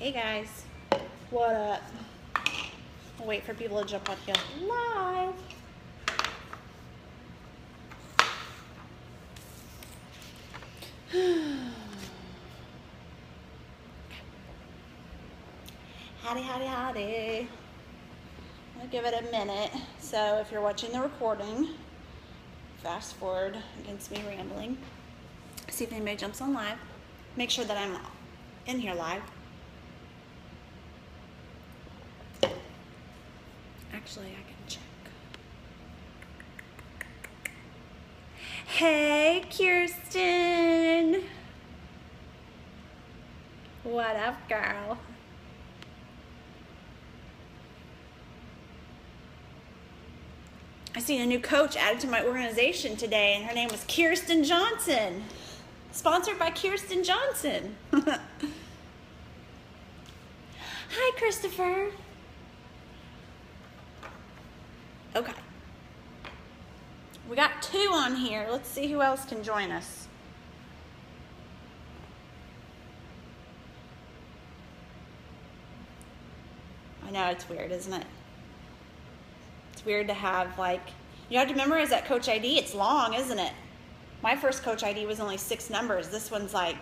Hey guys, what up? I'll wait for people to jump on here live. Howdy. I'll give it a minute. So if you're watching the recording, fast forward against me rambling. See if anybody jumps on live. Make sure that I'm in here live. Actually, I can check. Hey, Kirsten. What up, girl? I seen a new coach added to my organization today, and her name was Kirsten Johnson. Sponsored by Kirsten Johnson. Hi, Christopher. Okay. We got 2 on here. Let's see who else can join us. I know, it's weird, isn't it? It's weird to have, like, you have to memorize that coach ID. It's long, isn't it? My first coach ID was only 6 numbers. This one's like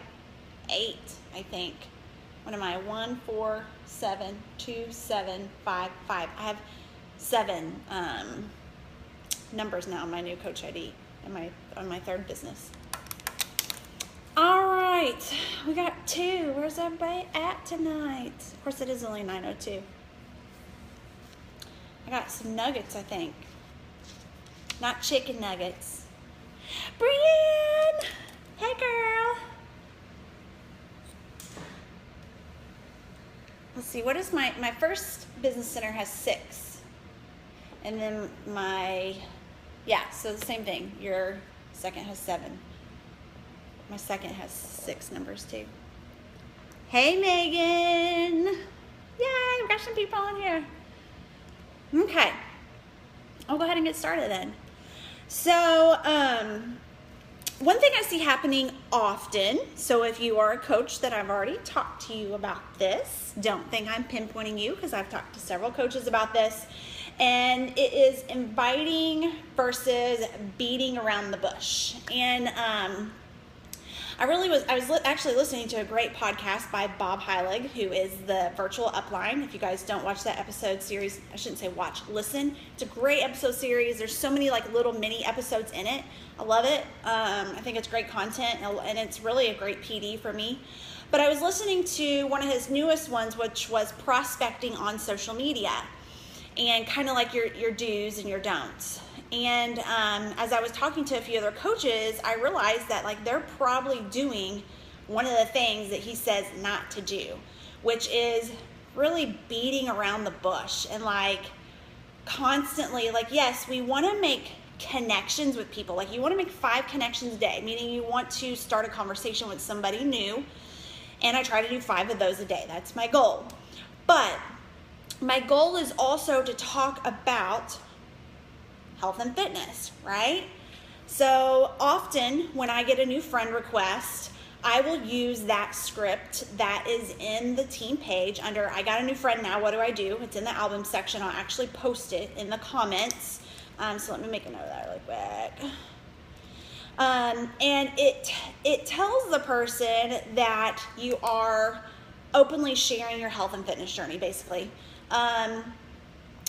8, I think. What am I? 1, 4, 7, 2, 7, 5, 5. I have 7 numbers now in my new coach ID on my 3rd business. All right, we got 2. Where's everybody at tonight? Of course, it is only 9:02. I got some nuggets, I think. Not chicken nuggets. Brienne! Hey, girl. Let's see, what is my first business center has 6. And then so the same thing. Your second has 7. My second has 6 numbers too. Hey, Megan. Yay, we've got some people on here. Okay, I'll go ahead and get started then. So, one thing I see happening often, so if you are a coach that I've already talked to you about this, don't think I'm pinpointing you because I've talked to several coaches about this, and it is inviting versus beating around the bush. And I was actually listening to a great podcast by Bob Heilig, who is the Virtual Upline. If you guys don't watch that episode series, I shouldn't say watch, listen. It's a great episode series. There's so many like little mini episodes in it. I love it. I think it's great content, and it's really a great PD for me. But I was listening to one of his newest ones, which was prospecting on social media, and kind of like your do's and your don'ts. And as I was talking to a few other coaches, I realized that like they're probably doing one of the things that he says not to do, which is really beating around the bush and like constantly, like, yes, we want to make connections with people. Like you want to make 5 connections a day, meaning you want to start a conversation with somebody new. And I try to do 5 of those a day. That's my goal. But my goal is also to talk about health and fitness, right? So often when I get a new friend request, I will use that script that is in the team page under I got a new friend now, what do I do? It's in the album section. I'll actually post it in the comments. So let me make a note of that really quick. And it tells the person that you are openly sharing your health and fitness journey, basically.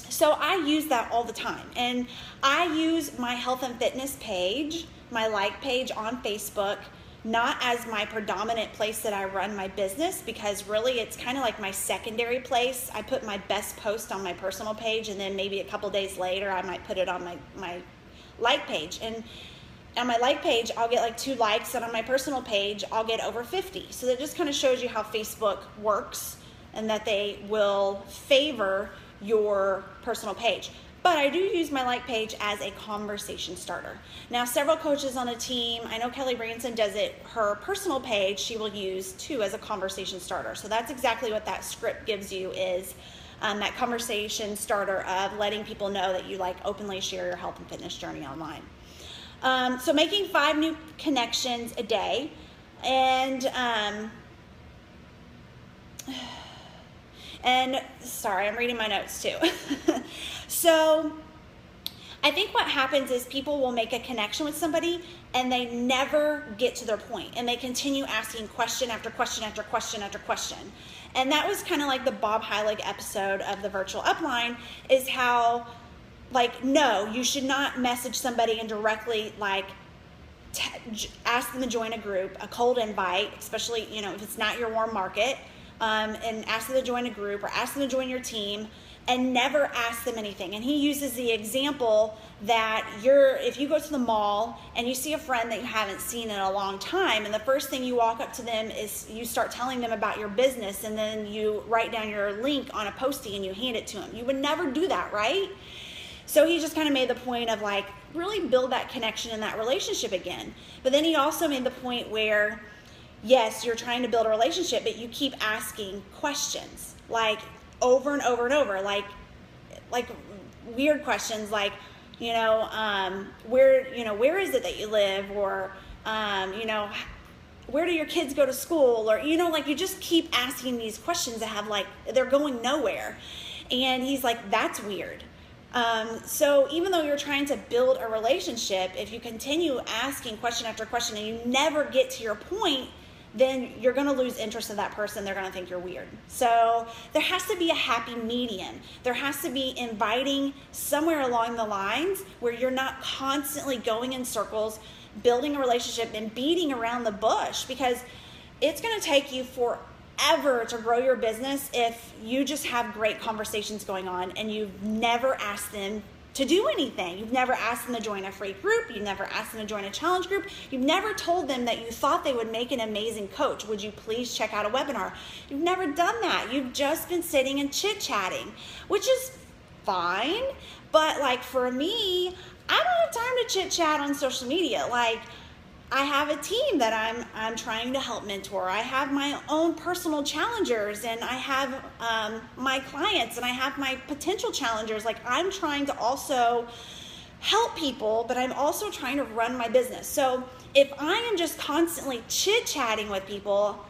So I use that all the time, and I use my health and fitness page, my like page on Facebook, not as my predominant place that I run my business, because really it's kind of like my secondary place. I put my best post on my personal page, and then maybe a couple days later I might put it on my like page. And on my like page I'll get like 2 likes, and on my personal page I'll get over 50. So that just kind of shows you how Facebook works, and that they will favor your personal page. But I do use my like page as a conversation starter. Now, several coaches on the team, I know Kelly Branson does it, her personal page she will use too as a conversation starter. So that's exactly what that script gives you, is that conversation starter of letting people know that you like openly share your health and fitness journey online. So making 5 new connections a day, and And sorry, I'm reading my notes too. So I think what happens is people will make a connection with somebody and they never get to their point, and they continue asking question after question after question after question. And that was kind of like the Bob Heilig episode of the Virtual Upline, is how, like, no, you should not message somebody and directly, like, ask them to join a group, a cold invite, especially, you know, if it's not your warm market, and ask them to join a group or ask them to join your team, and never ask them anything. And he uses the example that if you go to the mall and you see a friend that you haven't seen in a long time, and the first thing you walk up to them is you start telling them about your business, and then you write down your link on a Post-it and you hand it to them. You would never do that, right? So he just kind of made the point of, like, really build that connection and that relationship again. But then he also made the point where, yes, you're trying to build a relationship, but you keep asking questions, like, over and over and over, like weird questions, like, where is it that you live, or where do your kids go to school, or like, you just keep asking these questions that have, like, they're going nowhere. And he's like, that's weird. So even though you're trying to build a relationship, if you continue asking question after question and you never get to your point, then you're going to lose interest in that person. They're going to think you're weird. So there has to be a happy medium. There has to be inviting somewhere along the lines where you're not constantly going in circles, building a relationship and beating around the bush, because it's going to take you forever to grow your business if you just have great conversations going on and you've never asked them to do anything. You've never asked them to join a free group. You've never asked them to join a challenge group. You've never told them that you thought they would make an amazing coach. Would you please check out a webinar? You've never done that. You've just been sitting and chit-chatting, which is fine. But, like, for me, I don't have time to chit-chat on social media. Like, I have a team that I'm trying to help mentor. I have my own personal challengers, and I have my clients, and I have my potential challengers. Like, I'm trying to also help people, but I'm also trying to run my business. So if I am just constantly chit-chatting with people,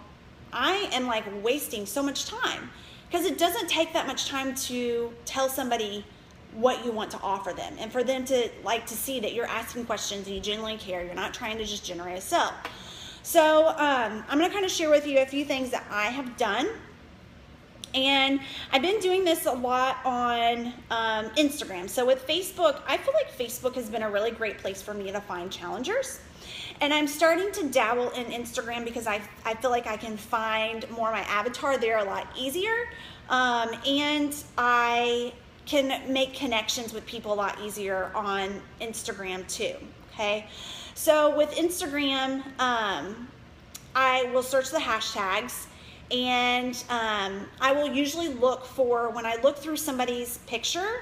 I am, like, wasting so much time, because it doesn't take that much time to tell somebody what you want to offer them, and for them to, like, to see that you're asking questions and you genuinely care. You're not trying to just generate a sale. So I'm going to kind of share with you a few things that I have done, and I've been doing this a lot on Instagram. So with Facebook, I feel like Facebook has been a really great place for me to find challengers, and I'm starting to dabble in Instagram because I feel like I can find more of my avatar there a lot easier, and I can make connections with people a lot easier on Instagram too, okay? So with Instagram, I will search the hashtags, and I will usually look for, when I look through somebody's picture,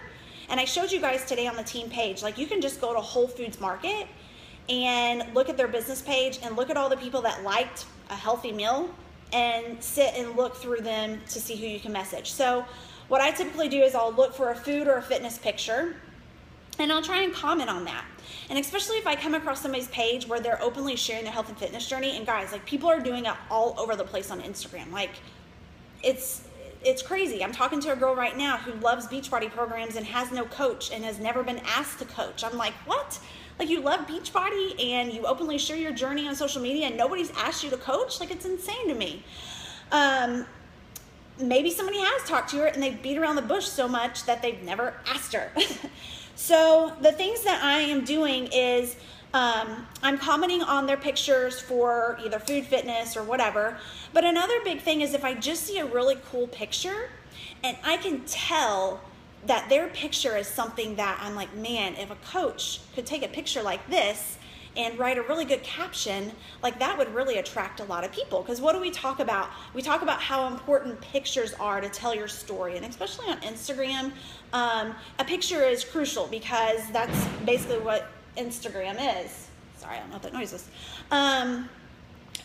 and I showed you guys today on the team page, like, you can just go to Whole Foods Market and look at their business page and look at all the people that liked a healthy meal and sit and look through them to see who you can message. So what I typically do is I'll look for a food or a fitness picture, and I'll try and comment on that. And especially if I come across somebody's page where they're openly sharing their health and fitness journey, and guys, like, people are doing it all over the place on Instagram. Like, it's crazy. I'm talking to a girl right now who loves Beachbody programs and has no coach and has never been asked to coach. I'm like, what? Like, you love Beachbody and you openly share your journey on social media and nobody's asked you to coach? Like, it's insane to me. Maybe somebody has talked to her and they beat around the bush so much that they've never asked her. So the things that I am doing is I'm commenting on their pictures for either food, fitness, or whatever. But another big thing is if I just see a really cool picture and I can tell that their picture is something that I'm like, man, if a coach could take a picture like this and write a really good caption, like, that would really attract a lot of people. Because what do we talk about? We talk about how important pictures are to tell your story, and especially on Instagram, a picture is crucial because that's basically what Instagram is. Sorry, I don't know what that noise is.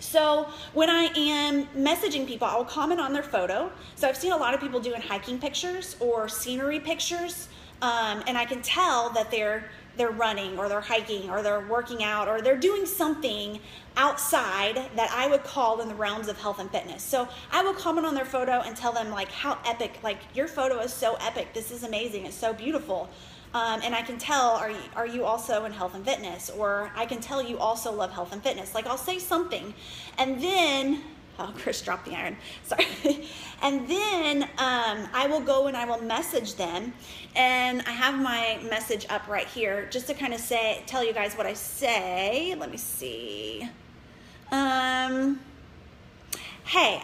So when I am messaging people, I'll comment on their photo. So I've seen a lot of people doing hiking pictures or scenery pictures, and I can tell that they're they're running or they're hiking or they're working out or they're doing something outside that I would call in the realms of health and fitness. So I will comment on their photo and tell them like how epic, like your photo is so epic. This is amazing. It's so beautiful. And I can tell, are you also in health and fitness? Or I can tell you also love health and fitness. Like I'll say something and then, oh, Chris dropped the iron, sorry. And then I will go and I will message them, and I have my message up right here just to kind of tell you guys what I say. Let me see. Hey,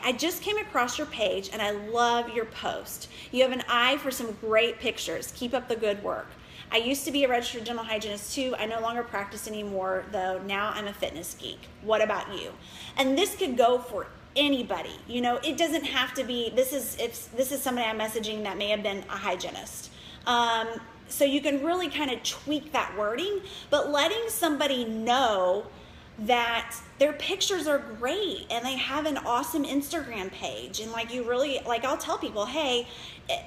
I just came across your page and I love your post. You have an eye for some great pictures. Keep up the good work. I used to be a registered dental hygienist too. I no longer practice anymore though. Now I'm a fitness geek. What about you? And this could go for anybody. You know, it doesn't have to be, this is somebody I'm messaging that may have been a hygienist. So you can really kind of tweak that wording, but letting somebody know that their pictures are great and they have an awesome Instagram page. And like you really, like I'll tell people, hey,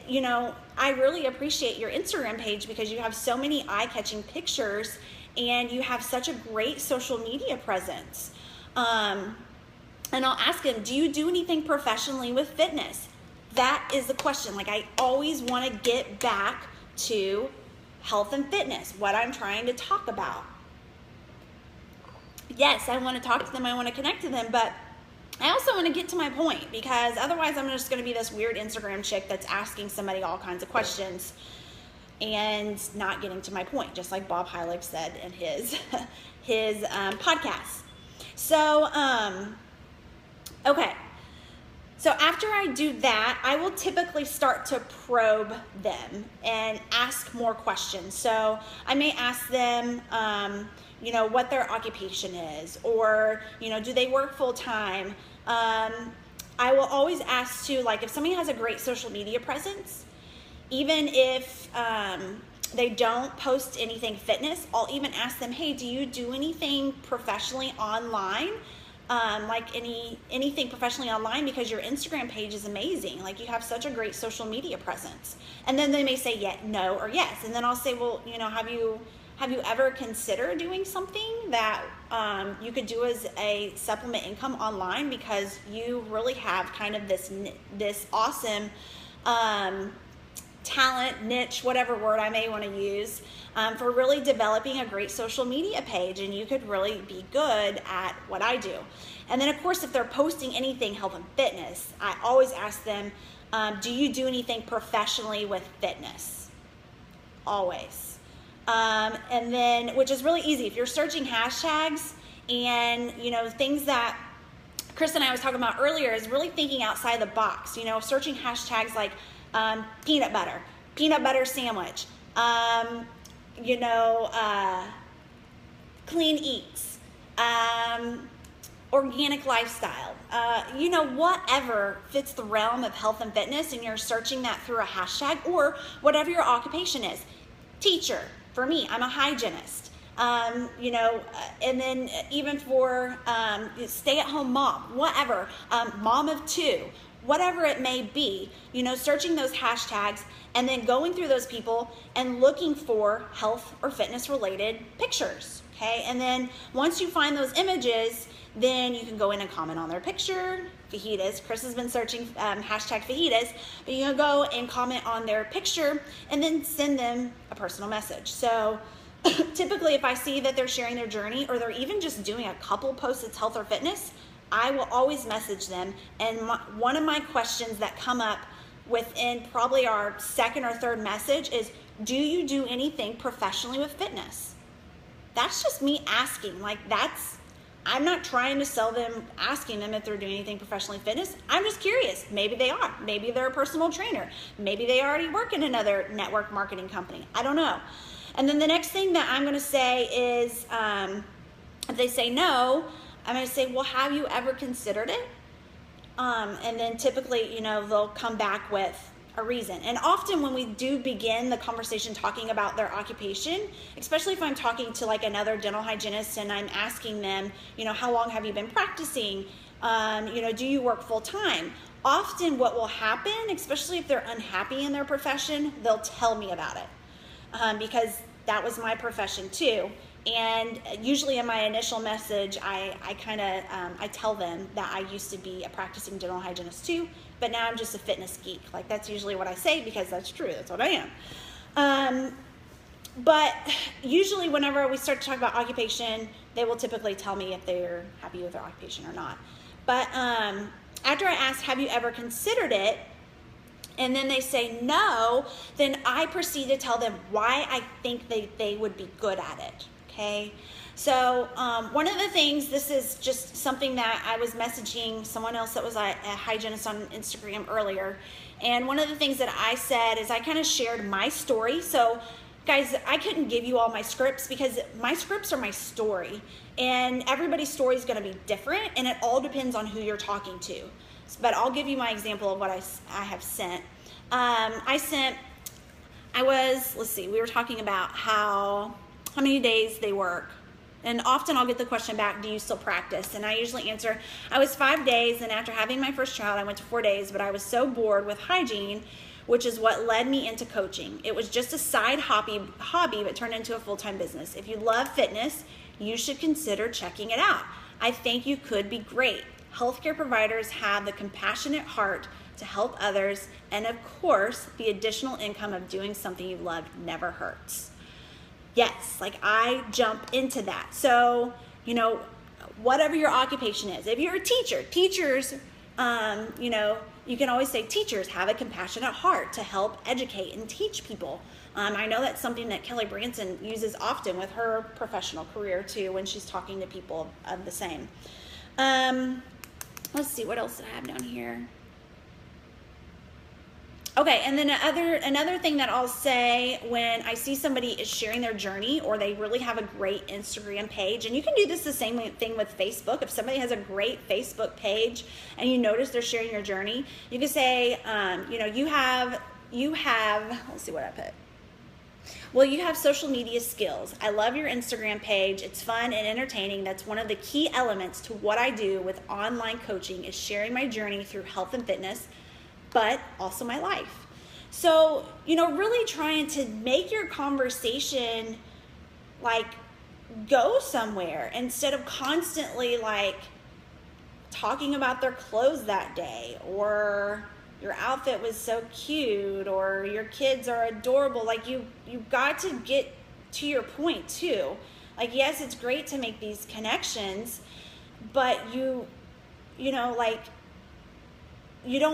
you know, I really appreciate your Instagram page because you have so many eye-catching pictures and you have such a great social media presence. And I'll ask them, do you do anything professionally with fitness? That is the question. Like I always want to get back to health and fitness, what I'm trying to talk about. Yes, I want to talk to them, I want to connect to them, but I also want to get to my point because otherwise I'm just going to be this weird Instagram chick that's asking somebody all kinds of questions and not getting to my point, just like Bob Heilig said in his podcast. So, okay. So after I do that, I will typically start to probe them and ask more questions. So I may ask them, you know, what their occupation is, or, you know, do they work full time? I will always ask too, like if somebody has a great social media presence, even if they don't post anything fitness, I'll even ask them, hey, do you do anything professionally online? Like anything professionally online, because your Instagram page is amazing. Like you have such a great social media presence. And then they may say no or yes. And then I'll say, well, you know, have you ever considered doing something that you could do as a supplement income online, because you really have kind of this awesome talent, niche, whatever word I may want to use, for really developing a great social media page, and you could really be good at what I do. And then of course, if they're posting anything health and fitness, I always ask them, do you do anything professionally with fitness? Always. And then, which is really easy, if you're searching hashtags and, you know, things that Chris and I was talking about earlier, is really thinking outside the box, you know, searching hashtags like peanut butter sandwich, you know, clean eats, organic lifestyle, you know, whatever fits the realm of health and fitness, and you're searching that through a hashtag, or whatever your occupation is. Teacher, for me, I'm a hygienist, you know, and then even for stay-at-home mom, whatever, mom of two, whatever it may be, you know, searching those hashtags and then going through those people and looking for health or fitness related pictures, okay? And then once you find those images, then you can go in and comment on their picture. Fajitas, Chris has been searching hashtag fajitas, but you can go and comment on their picture and then send them a personal message. So typically if I see that they're sharing their journey, or they're even just doing a couple posts that's health or fitness, I will always message them. And one of my questions that come up within probably our second or third message is, do you do anything professionally with fitness? That's just me asking. Like I'm not trying to sell them, asking them if they're doing anything professionally fitness. I'm just curious. Maybe they are. Maybe they're a personal trainer. Maybe they already work in another network marketing company. I don't know. And then the next thing that I'm going to say is, if they say no, I'm going to say, well, have you ever considered it? And then typically, you know, they'll come back with a reason. And often when we do begin the conversation talking about their occupation, especially if I'm talking to like another dental hygienist and I'm asking them, you know, how long have you been practicing? You know, do you work full time? Often what will happen, especially if they're unhappy in their profession, they'll tell me about it. Because that was my profession too. And usually in my initial message, I tell them that I used to be a practicing dental hygienist too, but now I'm just a fitness geek. Like, that's usually what I say because that's true. That's what I am. But usually whenever we start to talk about occupation, they will typically tell me if they're happy with their occupation or not. But after I ask, have you ever considered it? And then they say no, then I proceed to tell them why I think they would be good at it. Okay, so one of the things, this is just something that I was messaging someone else that was a hygienist on Instagram earlier, and one of the things that I said is I kind of shared my story. So guys, I couldn't give you all my scripts because my scripts are my story, and everybody's story is going to be different, and it all depends on who you're talking to. But I'll give you my example of what I have sent. Let's see, we were talking about how many days they work. And often I'll get the question back, do you still practice? And I usually answer, I was 5 days, and after having my first child, I went to 4 days, but I was so bored with hygiene, which is what led me into coaching. It was just a side hobby, but turned into a full-time business. If you love fitness, you should consider checking it out. I think you could be great. Healthcare providers have the compassionate heart to help others, and of course, the additional income of doing something you love never hurts. Yes, like I jump into that. So, whatever your occupation is, if you're a teacher, teachers, you can always say teachers have a compassionate heart to help educate and teach people. I know that's something that Kelly Branson uses often with her professional career too, when she's talking to people of the same. Let's see, what else did I have down here? Okay, and then another thing that I'll say when I see somebody is sharing their journey, or they really have a great Instagram page, and you can do this the same thing with Facebook. If somebody has a great Facebook page and you notice they're sharing your journey, you can say, you have, let's see what I put. Well, you have social media skills. I love your Instagram page. It's fun and entertaining. That's one of the key elements to what I do with online coaching, is sharing my journey through health and fitness, but also my life. So, really trying to make your conversation like go somewhere instead of constantly like talking about their clothes that day, or your outfit was so cute, or your kids are adorable. Like you got to get to your point too. Like, yes, it's great to make these connections, but you don't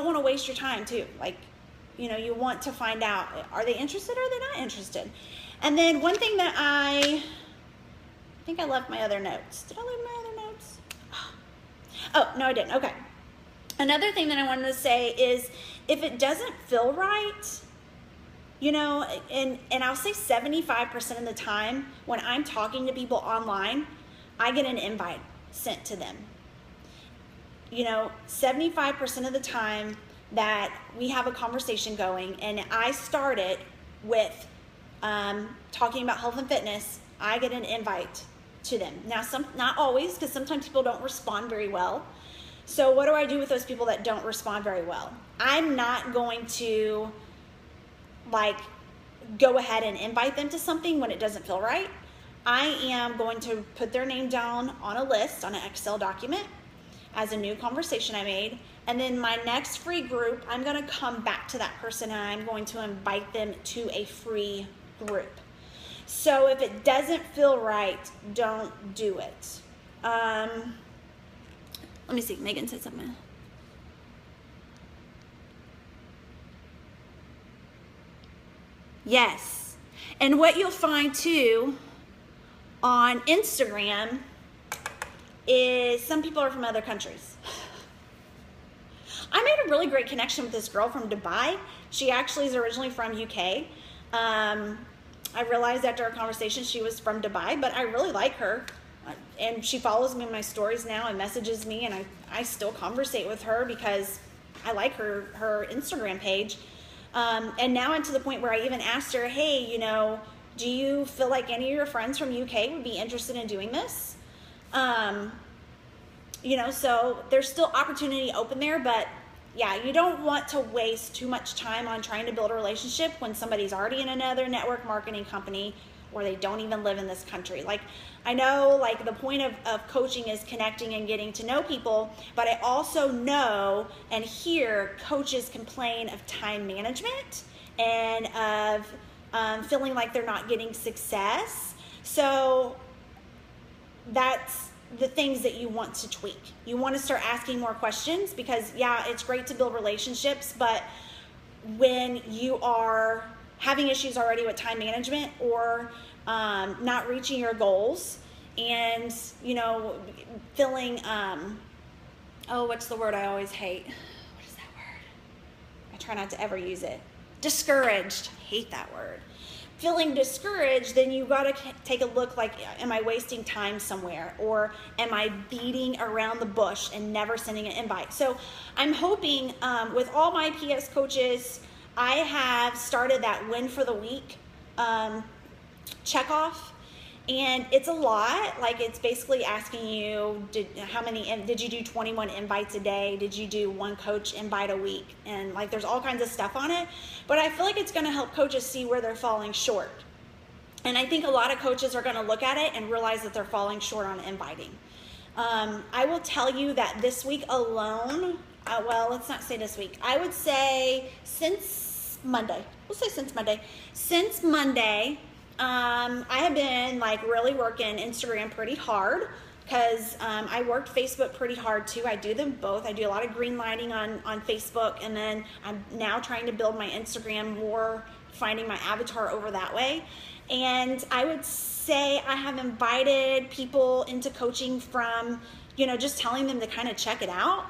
want to waste your time too. Like, you want to find out, are they interested or are they not interested? And then one thing that I think I left my other notes. Did I leave my other notes? Oh, no, I didn't. Okay. Another thing that I wanted to say is, if it doesn't feel right, and I'll say 75% of the time when I'm talking to people online, I get an invite sent to them. 75% of the time that we have a conversation going, and I start it with talking about health and fitness, I get an invite to them. Now, not always, because sometimes people don't respond very well. So what do I do with those people that don't respond very well? I'm not going to go ahead and invite them to something when it doesn't feel right. I am going to put their name down on a list, on an Excel document, as a new conversation I made. And then my next free group, I'm going to come back to that person and I'm going to invite them to a free group. So if it doesn't feel right, don't do it. Let me see, Megan said something. Yes. And what you'll find too on Instagram is some people are from other countries. I made a really great connection with this girl from Dubai. She actually is originally from UK. I realized after our conversation she was from Dubai, but I really like her. And she follows me in my stories now and messages me, and I still conversate with her because I like her Instagram page. And now I'm to the point where I even asked her, hey, do you feel like any of your friends from UK would be interested in doing this? So there's still opportunity open there, but yeah, you don't want to waste too much time on trying to build a relationship when somebody's already in another network marketing company, or they don't even live in this country. Like, I know like the point of coaching is connecting and getting to know people, but I also know and hear coaches complain of time management and of feeling like they're not getting success. So that's the things that you want to tweak. You want to start asking more questions, because yeah, it's great to build relationships, but when you are having issues already with time management, or not reaching your goals, and feeling what's the word I always hate? What is that word? I try not to ever use it. Discouraged. Hate that word. Feeling discouraged, then you got to take a look, like, am I wasting time somewhere, or am I beating around the bush and never sending an invite? So I'm hoping with all my PS coaches, I have started that win for the week check off, and it's a lot. Like, it's basically asking you, did you do 21 invites a day? Did you do one coach invite a week? And like, there's all kinds of stuff on it, but I feel like it's going to help coaches see where they're falling short. And I think a lot of coaches are going to look at it and realize that they're falling short on inviting. I will tell you that this week alone, well, let's not say this week, I would say since Monday, since Monday, I have been like really working Instagram pretty hard, because I worked Facebook pretty hard too. I do them both. I do a lot of green lighting on Facebook, and then I'm now trying to build my Instagram more, finding my avatar over that way. And I would say I have invited people into coaching from, just telling them to kind of check it out.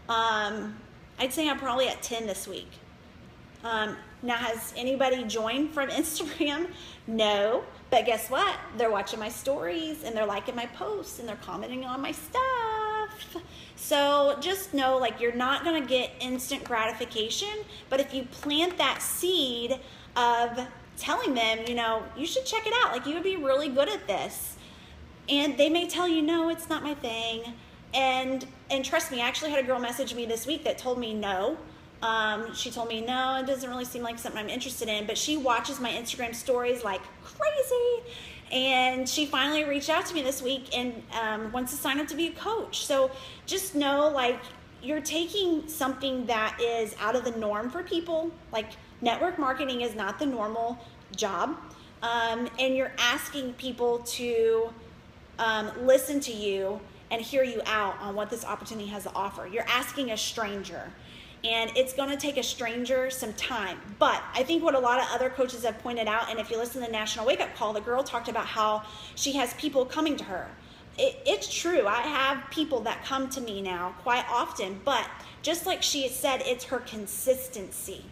I'd say I'm probably at 10 this week. Now, has anybody joined from Instagram? No, but guess what? They're watching my stories, and they're liking my posts, and they're commenting on my stuff. So just know, like, you're not going to get instant gratification, but if you plant that seed of telling them, you should check it out, like, you would be really good at this, and they may tell you, no, it's not my thing. And trust me, I actually had a girl message me this week that told me no. She told me, no, it doesn't really seem like something I'm interested in, but she watches my Instagram stories like crazy. And she finally reached out to me this week and wants to sign up to be a coach. So just know, like, you're taking something that is out of the norm for people. Like, network marketing is not the normal job. And you're asking people to listen to you and hear you out on what this opportunity has to offer. You're asking a stranger. And it's going to take a stranger some time. But I think what a lot of other coaches have pointed out, and if you listen to the National Wake Up Call, the girl talked about how she has people coming to her. It's true. I have people that come to me now quite often. But just like she said, it's her consistency.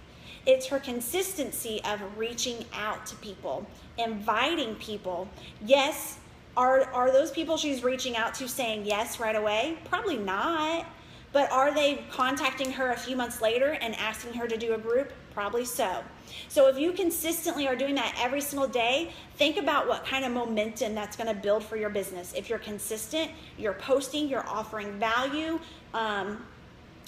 It's her consistency of reaching out to people, inviting people. Yes, are those people she's reaching out to saying yes right away? Probably not. But are they contacting her a few months later and asking her to do a group? Probably so. So if you consistently are doing that every single day, think about what kind of momentum that's going to build for your business. If you're consistent, you're posting, you're offering value,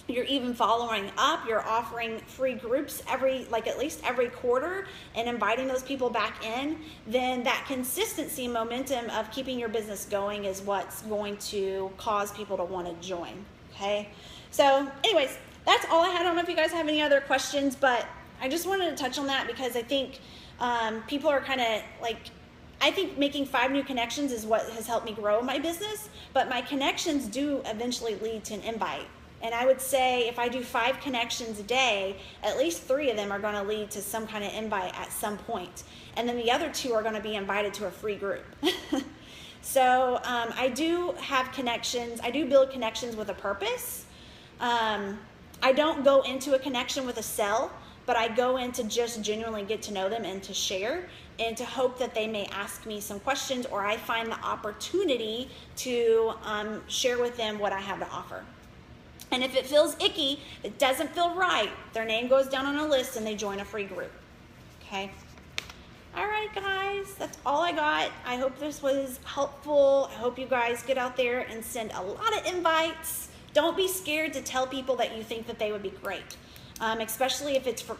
you're even following up, you're offering free groups at least every quarter, and inviting those people back in, then that consistency and momentum of keeping your business going is what's going to cause people to want to join. Okay, so anyways, that's all I had. I don't know if you guys have any other questions, but I just wanted to touch on that because I think people are kind of like, I think making 5 new connections is what has helped me grow my business, but my connections do eventually lead to an invite. And I would say if I do 5 connections a day, at least 3 of them are going to lead to some kind of invite at some point. And then the other 2 are going to be invited to a free group. So I do have connections. I do build connections with a purpose. I don't go into a connection with a sell, but I go in to just genuinely get to know them and to share, and to hope that they may ask me some questions, or I find the opportunity to share with them what I have to offer. And if it feels icky, it doesn't feel right, their name goes down on a list and they join a free group. Okay. All right, guys, that's all I got. I hope this was helpful. I hope you guys get out there and send a lot of invites. Don't be scared to tell people that you think that they would be great, especially if it's for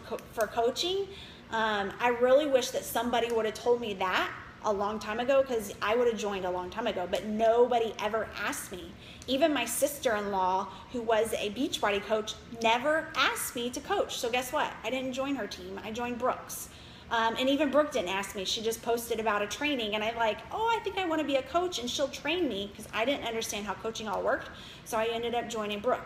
coaching. I really wish that somebody would have told me that a long time ago, because I would have joined a long time ago, but nobody ever asked me. Even my sister-in-law, who was a Beachbody coach, never asked me to coach. So guess what? I didn't join her team. I joined Brooke's. And even Brooke didn't ask me. She just posted about a training, and I'm like, oh, I think I want to be a coach, and she'll train me, because I didn't understand how coaching all worked. So I ended up joining Brooke.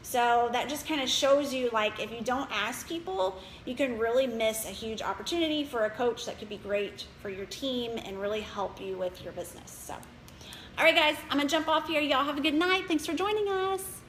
So that just kind of shows you, like, if you don't ask people, you can really miss a huge opportunity for a coach that could be great for your team and really help you with your business. So, all right, guys, I'm going to jump off here. Y'all have a good night. Thanks for joining us.